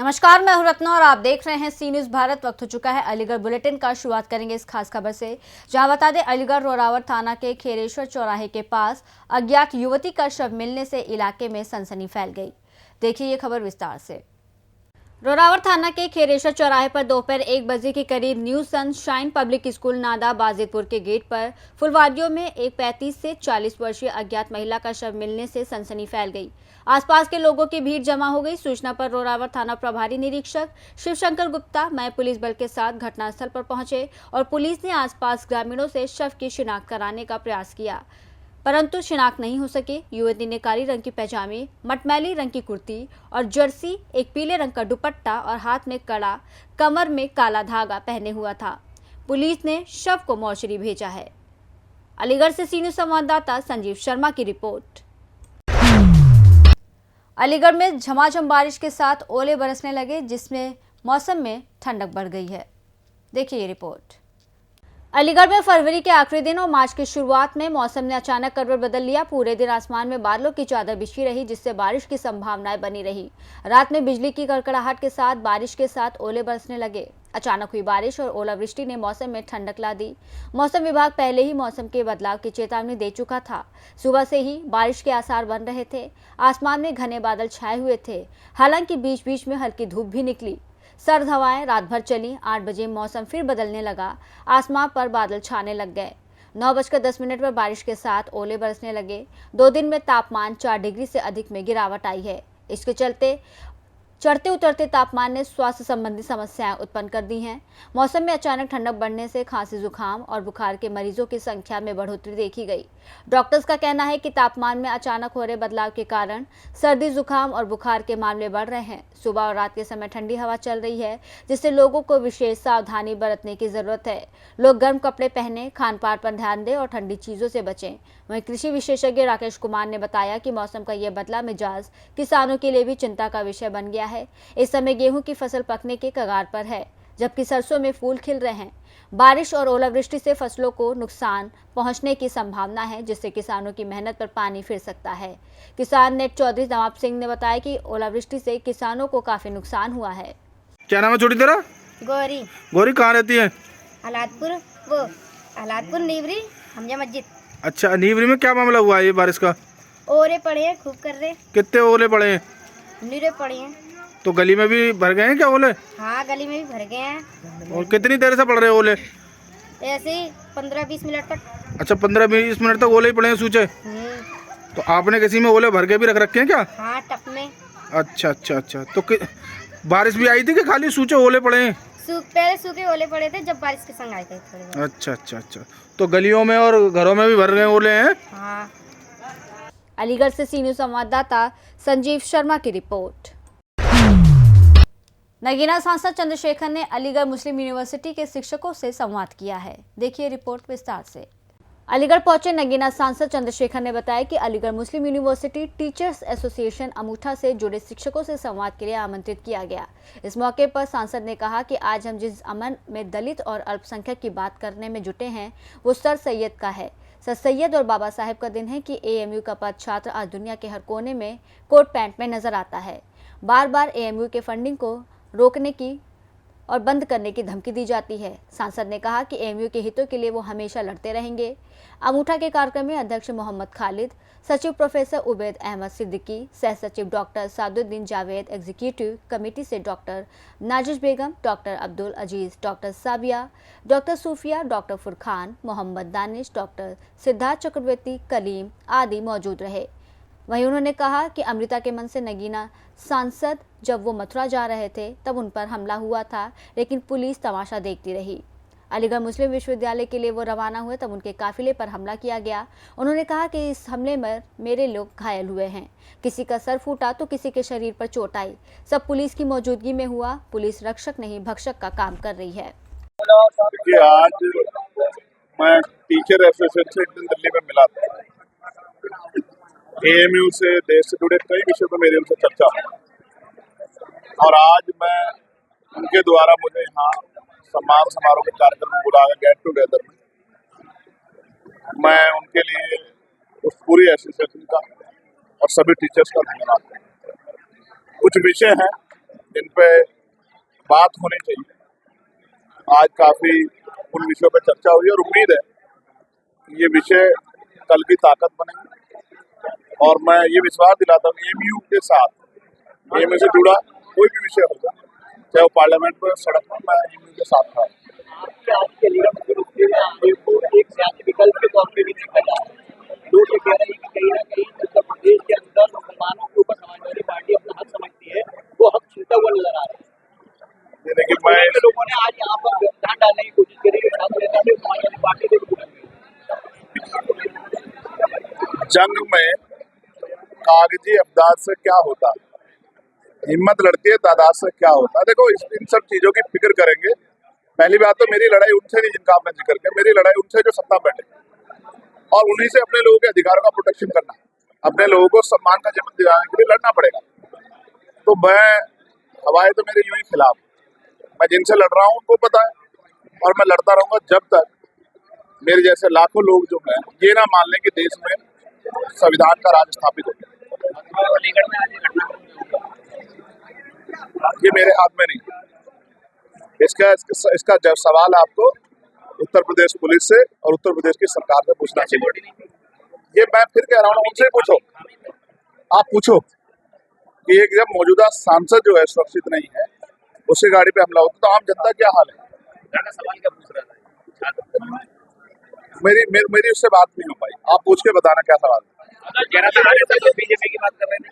नमस्कार, मैं हूं रत्ना और आप देख रहे हैं सी न्यूज भारत। वक्त हो चुका है अलीगढ़ बुलेटिन का। शुरुआत करेंगे इस खास खबर से, जहां बता दें अलीगढ़ रोरावर थाना के खेरेश्वर चौराहे के पास अज्ञात युवती का शव मिलने से इलाके में सनसनी फैल गई। देखिए ये खबर विस्तार से। रोरावर थाना के खेरेश्वर चौराहे पर दोपहर 1 बजे के करीब न्यू सनशाइन पब्लिक स्कूल नादा बाजितपुर के गेट पर फुलवारियों में एक 35 से 40 वर्षीय अज्ञात महिला का शव मिलने से सनसनी फैल गई। आसपास के लोगों की भीड़ जमा हो गई। सूचना पर रोरावर थाना प्रभारी निरीक्षक शिवशंकर गुप्ता मय पुलिस बल के साथ घटनास्थल पर पहुंचे और पुलिस ने आसपास ग्रामीणों से शव की शिनाख्त कराने का प्रयास किया, परंतु शिनाख्त नहीं हो सके। युवती ने काली रंग की पैजामे, मटमैली रंग की कुर्ती और जर्सी, एक पीले रंग का दुपट्टा और हाथ में कड़ा, कमर में काला धागा पहने हुआ था। पुलिस ने शव को मोर्चरी भेजा है। अलीगढ़ से सी न्यूज संवाददाता संजीव शर्मा की रिपोर्ट। अलीगढ़ में झमाझम बारिश के साथ ओले बरसने लगे, जिसमें मौसम में ठंडक बढ़ गई है। देखिए ये रिपोर्ट। अलीगढ़ में फरवरी के आखिरी दिन और मार्च की शुरुआत में मौसम ने अचानक करवट बदल लिया। पूरे दिन आसमान में बादलों की चादर बिछी रही, जिससे बारिश की संभावनाएं बनी रही। रात में बिजली की कड़कड़ाहट के साथ बारिश के साथ ओले बरसने लगे। अचानक हुई बारिश और ओलावृष्टि ने मौसम में ठंडक ला दी। मौसम विभाग पहले ही मौसम के बदलाव की चेतावनी दे चुका था। सुबह से ही बारिश के आसार बन रहे थे। आसमान में घने बादल छाए हुए थे, हालांकि बीच बीच में हल्की धूप भी निकली। सर्द हवाएं रात भर चली। 8 बजे मौसम फिर बदलने लगा। आसमान पर बादल छाने लग गए। 9:10 पर बारिश के साथ ओले बरसने लगे। 2 दिन में तापमान 4 डिग्री से अधिक में गिरावट आई है। इसके चलते चढ़ते उतरते तापमान ने स्वास्थ्य संबंधी समस्याएं उत्पन्न कर दी हैं। मौसम में अचानक ठंडक बढ़ने से खांसी, जुकाम और बुखार के मरीजों की संख्या में बढ़ोतरी देखी गई। डॉक्टर्स का कहना है कि तापमान में अचानक हो रहे बदलाव के कारण सर्दी, जुकाम और बुखार के मामले बढ़ रहे हैं। सुबह और रात के समय ठंडी हवा चल रही है, जिससे लोगों को विशेष सावधानी बरतने की जरूरत है। लोग गर्म कपड़े पहने, खान पान पर ध्यान दें और ठंडी चीजों से बचें। वहीं कृषि विशेषज्ञ राकेश कुमार ने बताया कि मौसम का यह बदला मिजाज किसानों के लिए भी चिंता का विषय बन गया है। इस समय गेहूं की फसल पकने के कगार पर है, जबकि सरसों में फूल खिल रहे हैं। बारिश और ओलावृष्टि से फसलों को नुकसान पहुंचने की संभावना है, जिससे किसानों की मेहनत पर पानी फिर सकता है। किसान नेट चौधरी नवाब सिंह ने बताया कि ओलावृष्टि से किसानों को काफी नुकसान हुआ है। क्या नाम है छोटी तेरा? गौरी। गौरी कहाँ रहती है? अलादपुर नीवरी हमजा मस्जिद। अच्छा, नीवरी में क्या मामला हुआ है ये बारिश का? ओले पड़े हैं, खूब कर रहे। कितने ओले पड़े हैं? नीरे पड़े हैं। तो गली में भी भर गए हैं क्या ओले? हाँ, गली में भी भर गए हैं। और कितनी देर से पड़ रहे हैं ओले? ऐसे ही 15-20 मिनट तक। अच्छा, 15-20 मिनट तक ओले ही पड़े हैं सूचे। तो आपने किसी में ओले भर के भी रख रखे हैं क्या? हाँ, टप में। अच्छा। तो बारिश भी आई थी कि खाली सूचे ओले पड़े हैं? पहले सूखे ओले पड़े थे जब बारिश के संग आए थे थोड़े। अच्छा। तो गलियों में और घरों में भी भर गए ओले हैं? हाँ। अलीगढ़ से सी न्यूज संवाददाता संजीव शर्मा की रिपोर्ट। नगीना सांसद चंद्रशेखर ने अलीगढ़ मुस्लिम यूनिवर्सिटी के शिक्षकों से संवाद किया है। देखिए रिपोर्ट विस्तार से। अलीगढ़ पहुंचे नगीना सांसद चंद्रशेखर ने बताया कि अलीगढ़ मुस्लिम यूनिवर्सिटी टीचर्स एसोसिएशन अमूठा से जुड़े शिक्षकों से संवाद के लिए आमंत्रित किया गया। इस मौके पर सांसद ने कहा कि आज हम जिस अमन में दलित और अल्पसंख्यक की बात करने में जुटे हैं, वो सर सैयद का है। सर सैयद और बाबा साहेब का दिन है कि एएमयू का पद छात्र आज दुनिया के हर कोने में कोट पैंट में नजर आता है। बार बार एएमयू के फंडिंग को रोकने की और बंद करने की धमकी दी जाती है। सांसद ने कहा कि एएमयू के हितों के लिए वो हमेशा लड़ते रहेंगे। अमूठा के कार्यक्रम में अध्यक्ष मोहम्मद खालिद, सचिव प्रोफेसर उबैद अहमद सिद्दीकी, सह सचिव doctor Saduddin Javed, executive committee से डॉक्टर नाजिश बेगम, डॉक्टर अब्दुल अजीज, डॉक्टर साबिया, डॉक्टर सूफिया, डॉक्टर फुरखान, मोहम्मद दानिश, डॉक्टर सिद्धार्थ चक्रवर्ती, कलीम आदि मौजूद रहे। वहीं उन्होंने कहा कि अमृता के मन से नगीना सांसद जब वो मथुरा जा रहे थे तब उन पर हमला हुआ था, लेकिन पुलिस तमाशा देखती रही। अलीगढ़ मुस्लिम विश्वविद्यालय के लिए वो रवाना हुए तब उनके काफिले पर हमला किया गया। उन्होंने कहा कि इस हमले में मेरे लोग घायल हुए हैं, किसी का सर फूटा तो किसी के शरीर पर चोट आई। सब पुलिस की मौजूदगी में हुआ। पुलिस रक्षक नहीं भक्षक का काम कर रही है। देखिए, आज मैं टीचर एसोसिएशन से एक दिन दिल्ली में मिला था। एएमयू से देश से जुड़े कई विषयों पर मेरी उनसे चर्चा हुई और आज मैं उनके द्वारा मुझे यहाँ सम्मान समारोह के कार्यक्रम में बुलाया, गेट टुगेदर में। मैं उनके लिए उस पूरी एसोसिएशन का और सभी टीचर्स का धन्यवाद। कुछ विषय हैं जिन पे बात होनी चाहिए, आज काफी उन विषयों पर चर्चा हुई और उम्मीद है कि ये विषय कल की ताकत बनेंगे। और मैं ये विश्वास दिलाता हूँ एमयू के साथ, एमयू से जुड़ा कोई भी विषय होगा, चाहे वो पार्लियामेंट में, सड़क पर, मैं एमयू के साथ था। आपके अलीगढ़ को एक सियासी विकल्प के तौर पे भी देखा जा रहा है। लोग ये कह रहे हैं कि कहीं ना कहीं उत्तर प्रदेश के अंदर मुसलमानों के ऊपर समाजवादी पार्टी अपना हक समझती है, वो हक छीनता हुआ नजर आ रहा है। लेकिन मैं लोगों ने आज यहाँ पर व्यवधान डालने की कोशिश करी है, समाजवादी पार्टी से भी जंग में कागजी अफदाद से क्या होता है, हिम्मत लड़ती है तादाद से क्या होता है। देखो, इन सब चीजों की फिक्र करेंगे। पहली बात तो मेरी लड़ाई उनसे नहीं जिनका आपने जिक्र किया, मेरी लड़ाई उनसे जो सत्ता बैठे और उन्हीं से अपने लोगों के अधिकारों का प्रोटेक्शन करना, अपने लोगों को सम्मान का जीवन दिलाने के लिए लड़ना पड़ेगा। तो मैं हवाएं तो मेरे यूं ही खिलाफ, मैं जिनसे लड़ रहा हूँ उनको पता है और मैं लड़ता रहूंगा जब तक मेरे जैसे लाखों लोग जो हैं ये ना मान लें कि देश में संविधान का राज स्थापित हो गया। ये मेरे हाथ में नहीं। इसका जब सवाल आपको उत्तर प्रदेश पुलिस से और उत्तर प्रदेश की सरकार से पूछना चाहिए। ये मैं फिर कह रहा हूँ, उनसे पूछो, आप पूछो कि एक जब मौजूदा सांसद जो है सुरक्षित नहीं है, उसकी गाड़ी पे हमला होता तो आम जनता क्या हाल है। सवाल क्या पूछ रहा था? मेरी उससे बात नहीं हो पाई, आप पूछ के बताना क्या सवाल है। बीजेपी की बात कर रहे थे,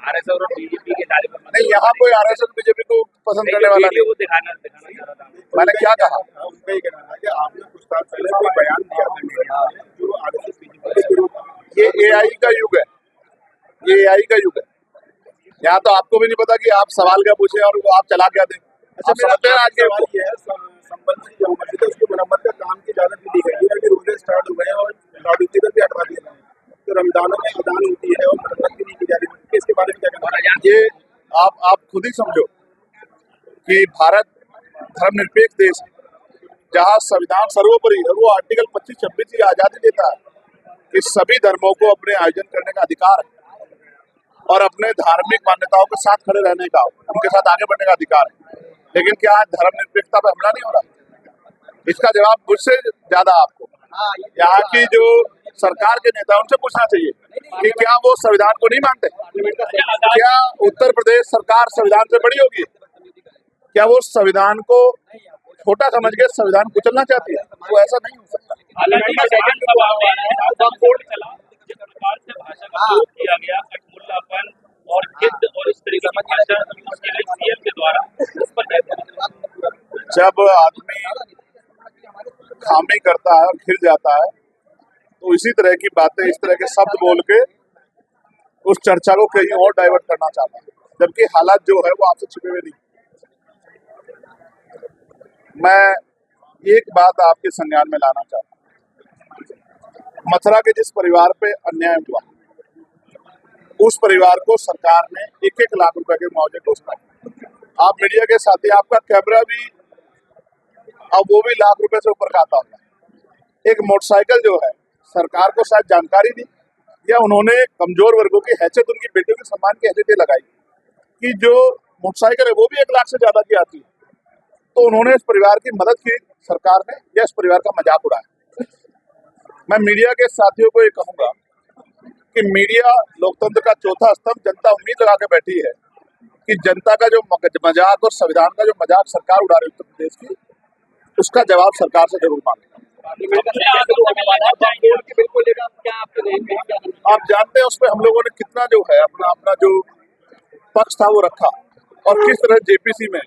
आरएसएस और बीजेपी के दायरे पर नहीं, यहाँ कोई आरएसएस बीजेपी को पसंद करने वाला नहीं। वो दिखाना चाह रहा था। मैंने क्या कहा, उनका ही कहना था कि आपने कुछ साल पहले कोई बयान दिया था जो आरएसएस बीजेपी, ये एआई का युग है, ये एआई का युग है। यहाँ तो आपको भी नहीं पता कि आप सवाल क्या पूछे और वो आप चला क्या दें। अच्छा, समझते हैं आज के सवाल ये है, संबंध जो मस्जिद है उसकी मरम्मत का काम की इजाजत भी दी गई है, अभी रोजे स्टार्ट हो गए हैं और लाउडस्पीकर भी हटवा दिए गए हैं। तो रमजानों में अजान होती है और मरम्मत भी नहीं की जा रही, इसके बारे में क्या कहना है? ये आप खुद ही समझो कि भारत धर्मनिरपेक्ष देश है, जहाँ संविधान सर्वोपरि है। वो आर्टिकल 25-26 की आजादी देता है कि सभी धर्मों को अपने आयोजन करने का अधिकार है और अपने धार्मिक मान्यताओं के साथ खड़े रहने का, उनके साथ आगे बढ़ने का अधिकार है। लेकिन क्या धर्मनिरपेक्षता पर हमला नहीं हो रहा? इसका जवाब मुझसे ज्यादा आपको यहाँ की जो सरकार के नेता उनसे पूछना चाहिए कि क्या वो संविधान को नहीं मानते? क्या उत्तर प्रदेश सरकार संविधान से बड़ी होगी? क्या वो संविधान को छोटा समझ के संविधान कुचलना चाहती है? वो ऐसा नहीं हो सकता। और जिद और इस तरीके की भाषा सीएम के द्वारा उस पर जब आदमी खामी करता है और खिल जाता है तो इसी तरह की बातें, इस तरह के शब्द बोल के उस चर्चा को कहीं और डाइवर्ट करना चाहता है, जबकि हालात जो है वो आपसे छिपे हुए नहीं। मैं एक बात आपके संज्ञान में लाना चाहता हूँ। मथुरा के जिस परिवार पे अन्याय हुआ, उस परिवार को सरकार ने 1-1 लाख रुपए के मुआवजे घोषणा की। आप मीडिया के साथी, आपका कैमरा भी अब वो भी लाख रुपए से ऊपर का आता होगा। एक मोटरसाइकिल जो है, सरकार को शायद जानकारी दी या उन्होंने कमजोर वर्गों की हैसियत, उनकी बेटियों के सम्मान की हैसियत लगाई कि जो मोटरसाइकिल है वो भी 1 लाख से ज्यादा की आती है, तो उन्होंने इस परिवार की मदद की सरकार ने, या इस परिवार का मजाक उड़ाया। मैं मीडिया के साथियों को ये कहूंगा कि मीडिया लोकतंत्र का चौथा स्तंभ, जनता उम्मीद लगा के बैठी है कि जनता का जो मजाक और संविधान का जो मजाक सरकार उड़ा रही है उत्तर प्रदेश की, उसका जवाब सरकार से जरूर मांगे। आप जानते हैं उस पर हम लोगों ने कितना जो है अपना जो पक्ष था वो रखा, और किस तरह जेपीसी में,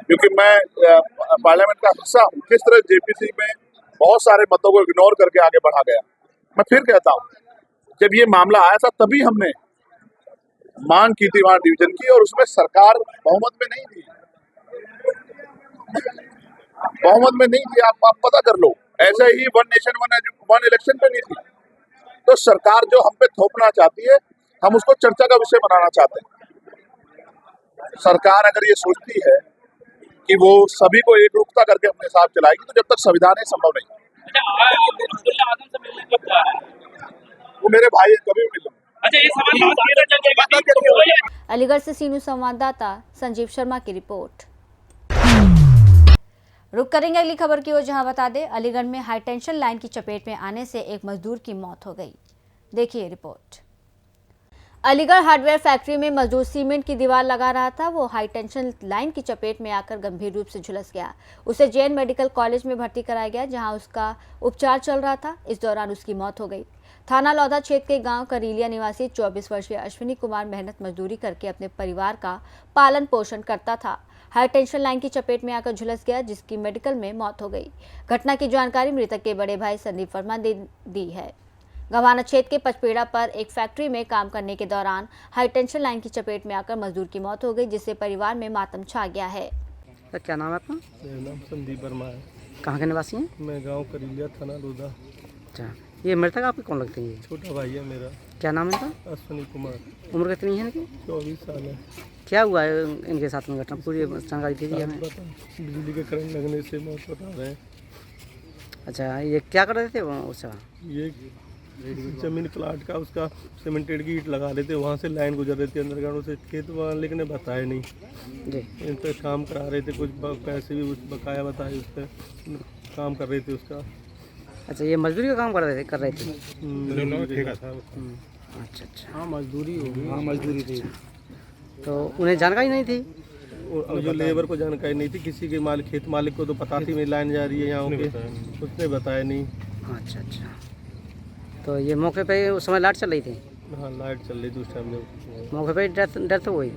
क्योंकि मैं पार्लियामेंट का हिस्सा हूँ, किस तरह जेपीसी में बहुत सारे मतों को इग्नोर करके आगे बढ़ा गया। मैं फिर कहता हूँ, जब ये मामला आया था तभी हमने मांग की थी वहां डिवीजन की, और उसमें सरकार बहुमत में नहीं थी, बहुमत में नहीं थी। आप पता कर लो, ऐसे ही वन नेशन वन इलेक्शन पे नहीं थी। तो सरकार जो हम पे थोपना चाहती है, हम उसको चर्चा का विषय बनाना चाहते हैं। सरकार अगर ये सोचती है कि वो सभी को एकरूपता करके अपने साथ चलाएगी, तो जब तक संविधान है संभव नहीं। वो मेरे भाई कभी भी मिले। अच्छा ये सवाल अलीगढ़ से सीनू संवाददाता संजीव शर्मा की रिपोर्ट। रुक करेंगे अगली खबर की ओर, जहां बता दें अलीगढ़ में हाई टेंशन लाइन की चपेट में आने से एक मजदूर की मौत हो गई। देखिए रिपोर्ट। अलीगढ़ हार्डवेयर फैक्ट्री में मजदूर सीमेंट की दीवार लगा रहा था। वो हाई टेंशन लाइन की चपेट में आकर गंभीर रूप से झुलस गया। उसे जैन मेडिकल कॉलेज में भर्ती कराया गया, जहां उसका उपचार चल रहा था। इस दौरान उसकी मौत हो गई। थाना लौधा क्षेत्र के गांव करीलिया निवासी 24 वर्षीय अश्विनी कुमार मेहनत मजदूरी करके अपने परिवार का पालन पोषण करता था। हाई टेंशन लाइन की चपेट में आकर झुलस गया, जिसकी मेडिकल में मौत हो गई। घटना की जानकारी मृतक के बड़े भाई संदीप वर्मा ने दी है। गवाना क्षेत्र के पचपेड़ा पर एक फैक्ट्री में काम करने के दौरान हाई टेंशन लाइन की चपेट में आकर मजदूर की मौत हो गई, जिससे परिवार में मातम छा गया है। सर क्या नाम है आपका? मेरा नाम संदीप वर्मा है। कहाँ के निवासी हैं? मैं गांव करीलिया थाना लोधा। अच्छा, ये मृतक आपके कौन लगते हैं? ये छोटा भाई है मेरा, क्या नाम है इनका? अश्विनी कुमार। उम्र कितनी है इनकी? 24 साल है। क्या हुआ है इनके साथ में घटना? पूरी जानकारी दीजिए हमें। बिजली के करंट लगने से मौत बता रहे हैं। अच्छा, ये क्या कर रहे थे उस समय? ये जमीन प्लाट का उसका सीमेंटेड की ईंट लगा रहे थे, वहाँ से लाइन गुजर रही थी अंडरग्राउंड से खेत मालिक ने बताया नहीं जी। इन पर काम करा रहे थे, कुछ पैसे भी उस बकाया बताए, उस पर काम कर रहे थे उसका। अच्छा, ये मजदूरी का काम कर रहे थे? अच्छा, हाँ मजदूरी होगी। हाँ मजदूरी थी। तो उन्हें जानकारी नहीं थी? और जो लेबर को जानकारी नहीं थी, किसी के मालिक खेत मालिक को तो पता थी मेरी लाइन जा रही है यहाँ के, उसने बताया नहीं। अच्छा, तो ये मौके पे उस समय लाइट चल रही थी? हाँ लाइट चल रही थी उस टाइम में। मौके पे डेथ हुई?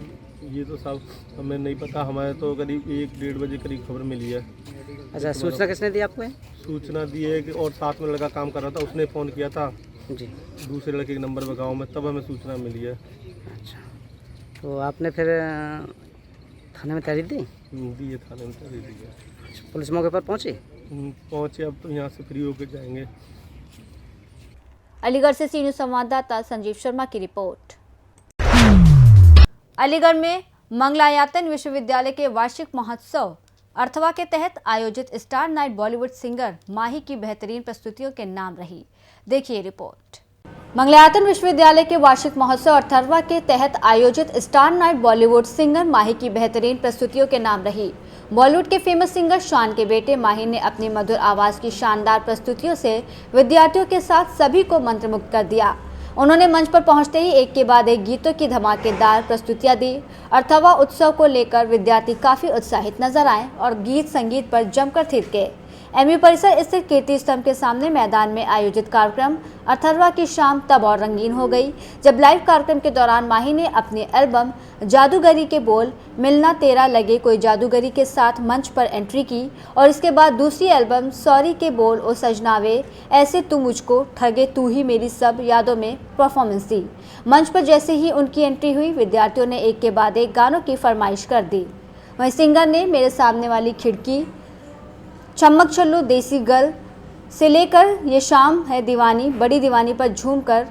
ये तो सब हमें नहीं पता, हमारे तो करीब 1-1:30 बजे करीब खबर मिली है। अच्छा, सूचना किसने दी आपको? सूचना दी है कि और साथ में लड़का काम कर रहा था, उसने फ़ोन किया था जी, दूसरे लड़के के नंबर पर गाँव में, तब हमें सूचना मिली है। अच्छा, तो आपने फिर थाने में तहरीर दी? दी है, थाने में तहरीर दी है। पुलिस मौके पर पहुंची? पहुँचे, अब तो यहाँ से फ्री होकर जाएंगे। अलीगढ़ से सीनू संवाददाता संजीव शर्मा की रिपोर्ट। अलीगढ़ में मंगलायतन विश्वविद्यालय के वार्षिक महोत्सव अर्थवा के तहत आयोजित स्टार नाइट बॉलीवुड सिंगर माही की बेहतरीन प्रस्तुतियों के नाम रही। देखिए रिपोर्ट। मंगलायतन विश्वविद्यालय के वार्षिक महोत्सव अर्थवा के तहत आयोजित स्टार नाइट बॉलीवुड सिंगर माही की बेहतरीन प्रस्तुतियों के नाम रही। बॉलीवुड के फेमस सिंगर शान के बेटे माही ने अपनी मधुर आवाज की शानदार प्रस्तुतियों से विद्यार्थियों के साथ सभी को मंत्रमुग्ध कर दिया। उन्होंने मंच पर पहुंचते ही एक के बाद एक गीतों की धमाकेदार प्रस्तुतियां दी। अर्थवा उत्सव को लेकर विद्यार्थी काफी उत्साहित नजर आए और गीत संगीत पर जमकर थिरके। एमयू परिसर स्थित कीर्ति स्तंभ के सामने मैदान में आयोजित कार्यक्रम अर्थवा की शाम तब और रंगीन हो गई, जब लाइव कार्यक्रम के दौरान माही ने अपने एल्बम जादूगरी के बोल मिलना तेरा लगे कोई जादूगरी के साथ मंच पर एंट्री की और इसके बाद दूसरी एल्बम सॉरी के बोल ओ सजनावे ऐसे तू मुझको ठगे तू ही मेरी सब यादों में परफॉर्मेंस दी। मंच पर जैसे ही उनकी एंट्री हुई, विद्यार्थियों ने एक के बाद एक गानों की फरमाइश कर दी। वहीं सिंगर ने मेरे सामने वाली खिड़की, चम्मक चल्लू, देसी गर्ल से लेकर ये शाम है दीवानी, बड़ी दीवानी पर झूमकर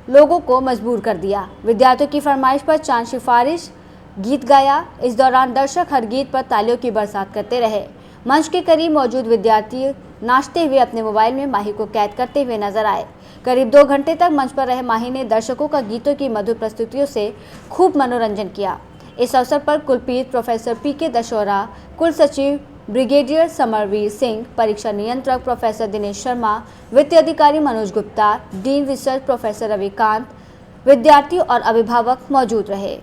लोगों को मजबूर कर दिया। विद्यार्थियों की फरमाइश पर चांद सिफारिश गीत गाया। इस दौरान दर्शक हर गीत पर तालियों की बरसात करते रहे। मंच के करीब मौजूद विद्यार्थी नाचते हुए अपने मोबाइल में माही को कैद करते हुए नजर आए। करीब 2 घंटे तक मंच पर रहे माही ने दर्शकों का गीतों की मधुर प्रस्तुतियों से खूब मनोरंजन किया। इस अवसर पर कुलपीत प्रोफेसर पीके दशौरा, कुल सचिव ब्रिगेडियर समरवीर सिंह, परीक्षा नियंत्रक प्रोफेसर दिनेश शर्मा, वित्तीय अधिकारी Manoj Gupta, dean research professor Ravikant, विद्यार्थी और अभिभावक मौजूद रहे।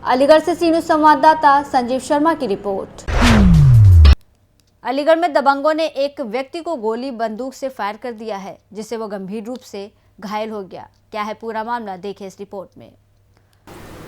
अलीगढ़ से सीनू संवाददाता संजीव शर्मा की रिपोर्ट। अलीगढ़ में दबंगों ने एक व्यक्ति को गोली बंदूक से फायर कर दिया है, जिससे वो गंभीर रूप से घायल हो गया। क्या है पूरा मामला, देखें इस रिपोर्ट में।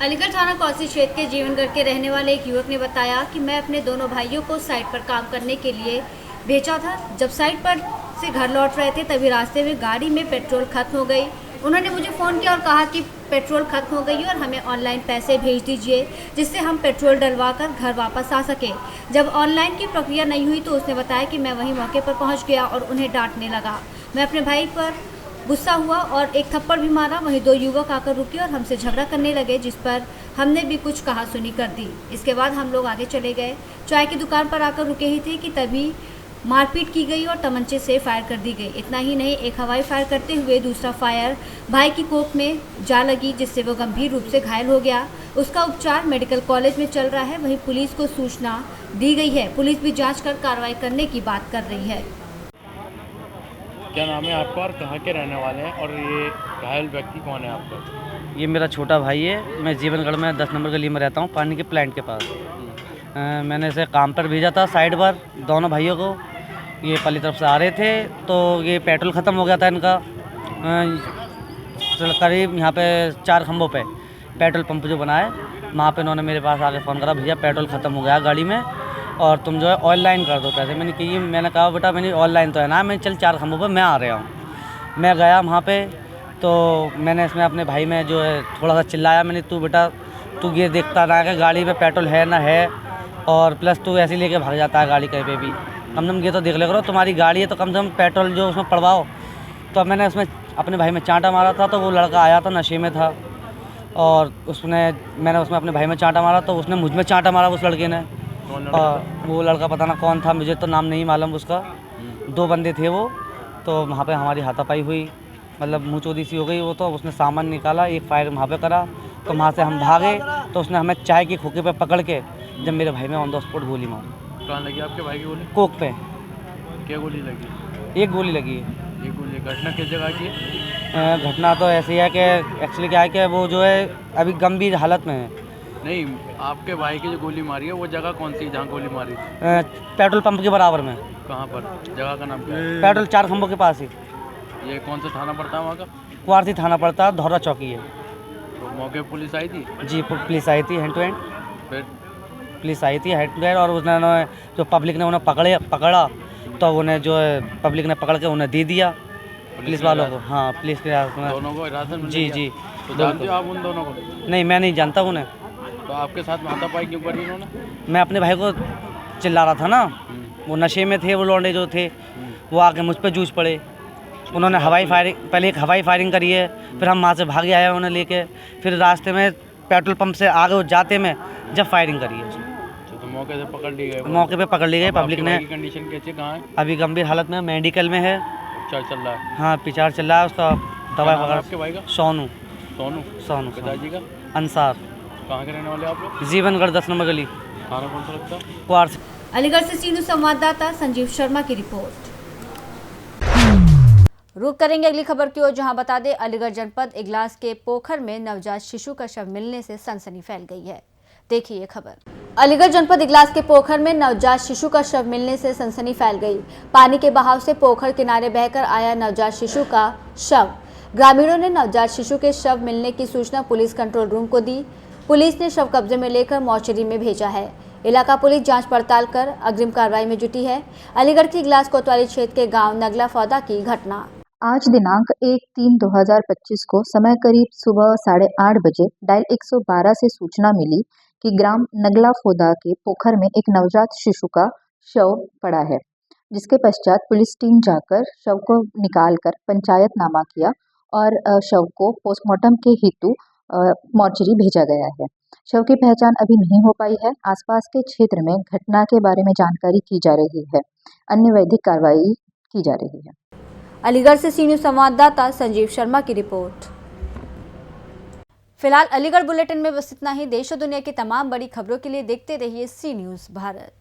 अलीगढ़ थाना कौसी क्षेत्र के जीवनगढ़ के रहने वाले एक युवक ने बताया कि मैं अपने दोनों भाइयों को साइट पर काम करने के लिए भेजा था। जब साइट पर से घर लौट रहे थे, तभी रास्ते में गाड़ी में पेट्रोल खत्म हो गई। उन्होंने मुझे फ़ोन किया और कहा कि पेट्रोल खत्म हो गई है और हमें ऑनलाइन पैसे भेज दीजिए जिससे हम पेट्रोल डलवा कर घर वापस आ सकें। जब ऑनलाइन की प्रक्रिया नहीं हुई तो उसने बताया कि मैं वहीं मौके पर पहुंच गया और उन्हें डांटने लगा। मैं अपने भाई पर गुस्सा हुआ और एक थप्पड़ भी मारा। वहीं दो युवक आकर रुके और हमसे झगड़ा करने लगे, जिस पर हमने भी कुछ कहा सुनी कर दी। इसके बाद हम लोग आगे चले गए। चाय की दुकान पर आकर रुके ही थे कि तभी मारपीट की गई और तमंचे से फायर कर दी गई। इतना ही नहीं, एक हवाई फायर करते हुए दूसरा फायर भाई की कोख में जा लगी, जिससे वो गंभीर रूप से घायल हो गया। उसका उपचार मेडिकल कॉलेज में चल रहा है। वहीं पुलिस को सूचना दी गई है। पुलिस भी जांच कर कार्रवाई करने की बात कर रही है। क्या नाम है आपका और कहाँ के रहने वाले हैं, और ये घायल व्यक्ति कौन है आपका? ये मेरा छोटा भाई है। मैं जीवनगढ़ में 10 नंबर गली में रहता हूँ, पानी के प्लांट के पास। मैंने इसे काम पर भेजा था साइड पर, दोनों भाइयों को। ये पहली तरफ से आ रहे थे तो ये पेट्रोल ख़त्म हो गया था इनका। करीब यहाँ पे 4 खंभों पे पेट्रोल पंप जो बना है, वहाँ पे इन्होंने मेरे पास आके फ़ोन करा, भैया पेट्रोल ख़त्म हो गया गाड़ी में और तुम जो है ऑनलाइन कर दो पैसे। मैंने कहा बेटा मैंने ऑनलाइन तो है ना, मैं चल 4 खंभों पे मैं आ रहा हूँ। मैं गया वहाँ पे तो मैंने इसमें अपने भाई में जो है थोड़ा सा चिल्लाया। मैंने तू बेटा तू ये देखता ना कि गाड़ी में पेट्रोल है ना है, और प्लस तू ऐसे लेके भाग जाता है गाड़ी कहीं पे भी। कम से कम ये तो देख ले करो, तुम्हारी गाड़ी है तो कम से कम पेट्रोल जो उसमें पड़वाओ। तो मैंने उसमें अपने भाई में चांटा मारा था, तो वो लड़का आया था नशे में था और मैंने उसमें अपने भाई में चांटा मारा तो उसने मुझ में चांटा मारा उस लड़के ने। और वो लड़का पता ना कौन था, मुझे तो नाम नहीं मालूम उसका। 2 बंदे थे वो। तो वहाँ पे हमारी हाथापाई हुई, मतलब मुँह चोदी सी हो गई वो। तो उसने सामान निकाला, एक फायर वहाँ पे करा, तो वहाँ से हम भागे तो उसने हमें चाय की खोखे पे पकड़ के जब मेरे भाई में ऑन द स्पॉट गोली मारी। कहाँ लगी आपके भाई की गोली? कोक पे। क्या गोली लगी? एक गोली लगी है। एक गोली। घटना किस जगह की है? घटना तो ऐसी है कि एक्चुअली क्या है कि वो जो है अभी गंभीर हालत में है। नहीं, आपके भाई की जो गोली मारी है वो जगह कौन सी जहाँ गोली मारी? पेट्रोल पंप के बराबर में। कहाँ पर? जगह का नाम क्या है? पेट्रोल 4 खंभों के पास ही। ये कौन सा थाना पड़ता है वहाँ का? कुआरसी थाना पड़ता है, धौरा चौकी है। तो मौके पर पुलिस आई थी? जी पुलिस आई थी हैंड टू हैंड। फिर पुलिस आई थी हैंड टू हैंड और उसने जो पब्लिक ने उन्हें पकड़ा तो उन्हें जो है पब्लिक ने पकड़ के उन्हें दे दिया पुलिस वालों को। हाँ पुलिस के दोनों को हिरासत में? जी जी। तो जानते हो आप उन दोनों को? नहीं मैं नहीं जानता उन्हें। तो आपके साथ हाथापाई क्यों करी उन्होंने? मैं अपने भाई को चिल्ला रहा था ना, वो नशे में थे वो लौंडे जो थे, वो आके मुझ पे जूझ पड़े। उन्होंने पहले एक हवाई फायरिंग करी है, फिर हम वहाँ से भागे आए उन्हें लेके, फिर रास्ते में पेट्रोल पंप से आगे जाते में जब फायरिंग करी है उसने। तो मौके से पकड़ ली गई? मौके पे पकड़ ली गई पब्लिक ने। कंडीशन कैसी है, कहाँ है? अभी गंभीर हालत में मेडिकल में है। उपचार चल रहा है? हाँ उपचार चल रहा है उसका, दवाई वगैरह। आपके भाई का? सोनू। सोनू। पिताजी का? अंसार। कहाँ के रहने वाले आप लोग? जीवनगढ़ 10 नंबर गली। थाना कौन सा लगता है? कुआरसी। अलीगढ़ से सीनू संवाददाता संजीव शर्मा की रिपोर्ट। रुक करेंगे अगली खबर की ओर, जहां बता दें अलीगढ़ जनपद इगलास के पोखर में नवजात शिशु का शव मिलने से सनसनी फैल गई है। देखिए ये खबर। अलीगढ़ जनपद इगलास के पोखर में नवजात शिशु का शव मिलने से सनसनी फैल गई। पानी के बहाव से पोखर किनारे बहकर आया नवजात शिशु का शव। ग्रामीणों ने नवजात शिशु के शव मिलने की सूचना पुलिस कंट्रोल रूम को दी। पुलिस ने शव कब्जे में लेकर मॉर्चरी में भेजा है। इलाका पुलिस जांच पड़ताल कर अग्रिम कार्रवाई में जुटी है। अलीगढ़ के इगलास कोतवाली क्षेत्र के गांव नगला फौदा की घटना। आज दिनांक 1/3/2025 को समय करीब सुबह 8:30 बजे डायल 112 से सूचना मिली कि ग्राम नगला फोदा के पोखर में एक नवजात शिशु का शव पड़ा है, जिसके पश्चात पुलिस टीम जाकर शव को निकालकर पंचायतनामा किया और शव को पोस्टमार्टम के हेतु मॉर्चरी भेजा गया है। शव की पहचान अभी नहीं हो पाई है। आसपास के क्षेत्र में घटना के बारे में जानकारी की जा रही है। अन्य वैधिक कार्रवाई की जा रही है। अलीगढ़ से सीनियर संवाददाता संजीव शर्मा की रिपोर्ट। फिलहाल अलीगढ़ बुलेटिन में बस इतना ही। देश और दुनिया की तमाम बड़ी खबरों के लिए देखते रहिए सी न्यूज़ भारत।